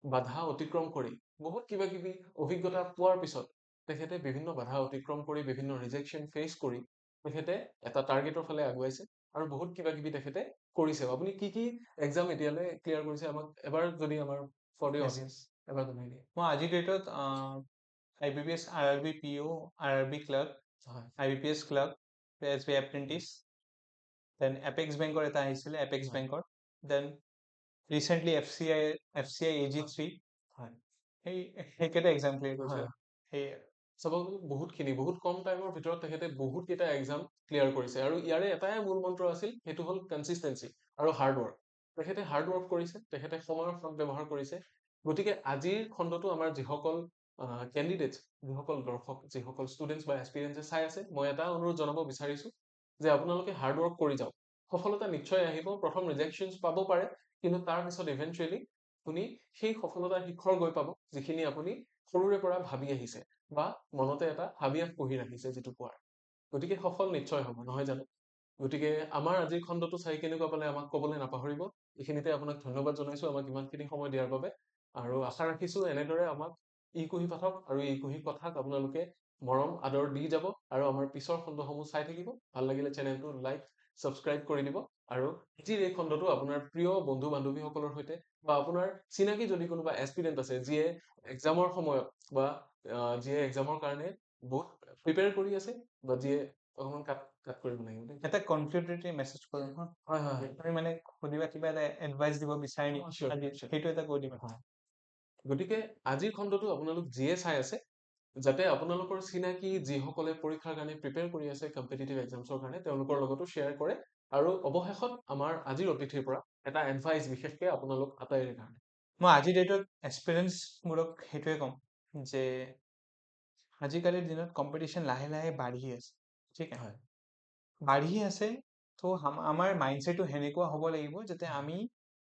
বাধা অতিক্ৰম কৰি বহুত কিবা কিবি অভিজ্ঞতা পোৱাৰ পিছত তেখেতে বিভিন্ন বাধা অতিক্ৰম কৰি বিভিন্ন ৰিজেকশ্যন ফেচ কৰি তেখেতে এটা টাৰ্গেটৰ ফালে আগুৱাইছে আৰু বহুত কিবা কিবি তেখেতে কৰিছে। আপুনি কি কি এক্সাম এতিয়ালৈ ক্লিয়াৰ কৰিছে আমাক এবাৰ যদি আমাৰ ফৰ দি Yes. অডিয়েঞ্চ এবাৰ জনাই দিয়ে। মই আজিৰ ডেটত IBPS, RRB PO, RRB clerk, হয় IBPS clerk, SBI apprentice, then apex বেংকৰ এটা আহিছিলে, এপেক্স বেংকৰ, দেন ৰিচেণ্টলি FCI AG3, হয় সেইকেইটা এক্সাম ক্লিয়াৰ কৰিছোঁ। হয় সেয়ে চাব গ'লে বহুতখিনি বহুত কম টাইমৰ ভিতৰত তেখেতে বহুতকেইটা এক্সাম ক্লিয়াৰ কৰিছে আৰু ইয়াৰে এটাই মূল মন্ত্ৰ আছিল, সেইটো হ'ল কনচিষ্টেঞ্চি আৰু হাৰ্ডৱৰ্ক। তেখেতে হাৰ্ডৱৰ্ক কৰিছে, তেখেতে সময়ৰ সৎ ব্যৱহাৰ কৰিছে। গতিকে আজিৰ খণ্ডটো আমাৰ যিসকল কেণ্ডিডেটছ, যিসকল দৰ্শক, যিসকল ষ্টুডেণ্টছ বা এক্সপিৰিয়েঞ্চে চাই আছে, মই এটা অনুৰোধ জনাব বিচাৰিছোঁ যে আপোনালোকে হাৰ্ডৱৰ্ক কৰি যাওক। সফলতা নিশ্চয় আহিব, প্ৰথম ৰিজেকশ্যনছ পাব পাৰে, কিন্তু তাৰ পিছত ইভেঞ্চুৱেলি আপুনি সেই সফলতাৰ শিখৰ গৈ পাব যিখিনি আপুনি সৰুৰে পৰা ভাবি আহিছে বা মনতে এটা হাবিয়াস পুহি ৰাখিছে যিটো কোৱাৰ। গতিকে সফল নিশ্চয় হ'ব, নহয় জানো? গতিকে আমাৰ আজিৰ খণ্ডটো চাই কেনেকুৱা পালে আমাক ক'বলৈ নাপাহৰিব। এইখিনিতে আপোনাক ধন্যবাদ জনাইছোঁ আমাক ইমানখিনি সময় দিয়াৰ বাবে। আৰু আশা ৰাখিছোঁ এনেদৰে আমাক ই কুহি পাঠক আৰু ই কুহি কথাক আপোনালোকে মৰম আদৰ দি যাব আৰু আমাৰ পিছৰ খণ্ডসমূহ চাই থাকিব। ভাল লাগিলে চেনেলটো লাইক ছাবস্ক্ৰাইব কৰি দিব আৰু আজিৰ এই খণ্ডটো আপোনাৰ প্ৰিয় বন্ধু বান্ধৱীসকলৰ সৈতে বা আপোনাৰ চিনাকি যদি কোনোবা এছপিৰেণ্ট আছে যিয়ে এক্সামৰ সময়ত বা যিয়ে এক্সামৰ কাৰণে বহুত প্ৰিপেয়াৰ কৰি আছে বা যিয়ে অকণমান কাট কৰিব লাগিব দেই। এটা কনফিডেণ্টলি মেছেজ কৰিম হা। হয় হয় তুমি মানে সুধিবা কিবা এটা এডভাইচ দিব বিচাৰি হয় নেকি sure, আজি sure. সেইটো এটা কৈ দিবা। হয়। গতিকে আজিৰ খণ্ডটো আপোনালোক যিয়ে চাই আছে যাতে আপোনালোকৰ চিনাকি যিসকলে পৰীক্ষাৰ কাৰণে প্ৰিপেয়াৰ কৰি আছে কম্পিটিটিভ এক্সামছৰ কাৰণে তেওঁলোকৰ লগতো শ্বেয়াৰ কৰে আৰু অৱশেষত আমাৰ আজিৰ অতিথিৰ পৰা এটা এডভাইচ বিশেষকৈ আপোনালোক আটাইৰে কাৰণে। মই আজিৰ ডেটত এক্সপিৰিয়েঞ্চবোৰক সেইটোৱে ক'ম যে আজিকালিৰ দিনত কম্পিটিশ্যন লাহে লাহে বাঢ়ি আছে, ঠিক আছে? হয় বাঢ়ি আছে তো আমাৰ মাইণ্ডছেটটো সেনেকুৱা হ'ব লাগিব যাতে আমি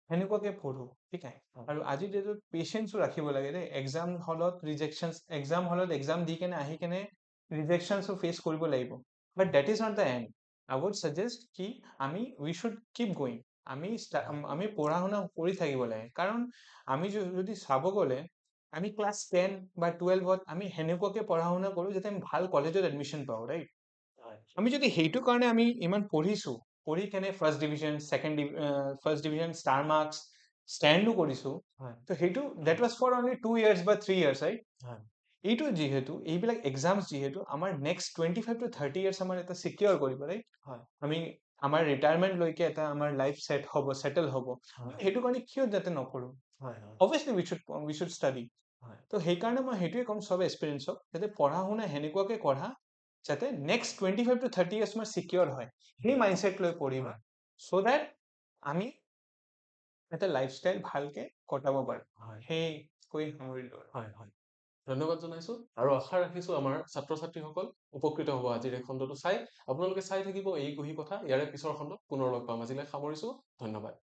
সেনেকুৱাকে পঢ়ো, ঠিক আছে? হয়। আৰু আজিৰ ডেটত পেচেঞ্চো ৰাখিব লাগে দেই। এক্সাম হলত এক্সাম দি কেনে আহি কেনে ৰিজেকশ্যনছো ফেচ কৰিব লাগিব। But that is not the end. I would suggest কি উই শুড কিপ গোয়িং। আমি পঢ়া শুনা কৰি থাকিব লাগে। কাৰণ আমি যদি চাব গ'লে আমি ক্লাছ 10 বা 12ত আমি সেনেকুৱাকে পঢ়া শুনা কৰোঁ যাতে আমি ভাল কলেজত এডমিশ্যন পাওঁ, ৰাইট? আমি যদি সেইটো কাৰণে আমি ইমান পঢ়িছোঁ, পঢ়ি কেনে ফাৰ্ষ্ট ডিভিজন ষ্টাৰ মাৰ্কছ ষ্টেণ্ডো কৰিছোঁ, হয় তো সেইটো that was for only 2 years বা 3 years, ৰাইট? হয় এইটো যিহেতু এইবিলাক এক্সামছ যিহেতু আমাৰ নেক্সট 25 to 30 years আমাৰ এটা চিকিউৰ কৰিব, ৰাইট? হয় আমি আমাৰ ৰিটায়াৰমেণ্টলৈকে এটা আমাৰ লাইফ ছেটেল হ'ব। হয় সেইটো কাৰণে কিয় যাতে নকৰোঁ? হয় হয় অবভিয়াছলি উই শুড ষ্টাডি। হয় তো সেইকাৰণে মই সেইটোৱে ক'ম চব এক্সপিৰিয়েঞ্চক যাতে পঢ়া শুনা সেনেকুৱাকে পঢ়া যাতে নেক্সট 25 to 30 years মই চিকিউৰ হয়। সেই মাইণ্ডছেট লৈ পঢ়িবা চ' ডেট আমি এটা লাইফষ্টাইল ভালকে কটাব পাৰোঁ। হয় সেই কৈ সামৰিলোঁ আৰু। হয় হয় ধন্যবাদ জনাইছোঁ আৰু আশা ৰাখিছোঁ আমাৰ ছাত্ৰ ছাত্ৰীসকল উপকৃত হ'ব আজিৰ এই খণ্ডটো চাই। আপোনালোকে চাই থাকিব এই কুহি কথা। ইয়াৰে পিছৰ খণ্ডত পুনৰ লগ পাম। আজিলৈ সামৰিছোঁ। ধন্যবাদ।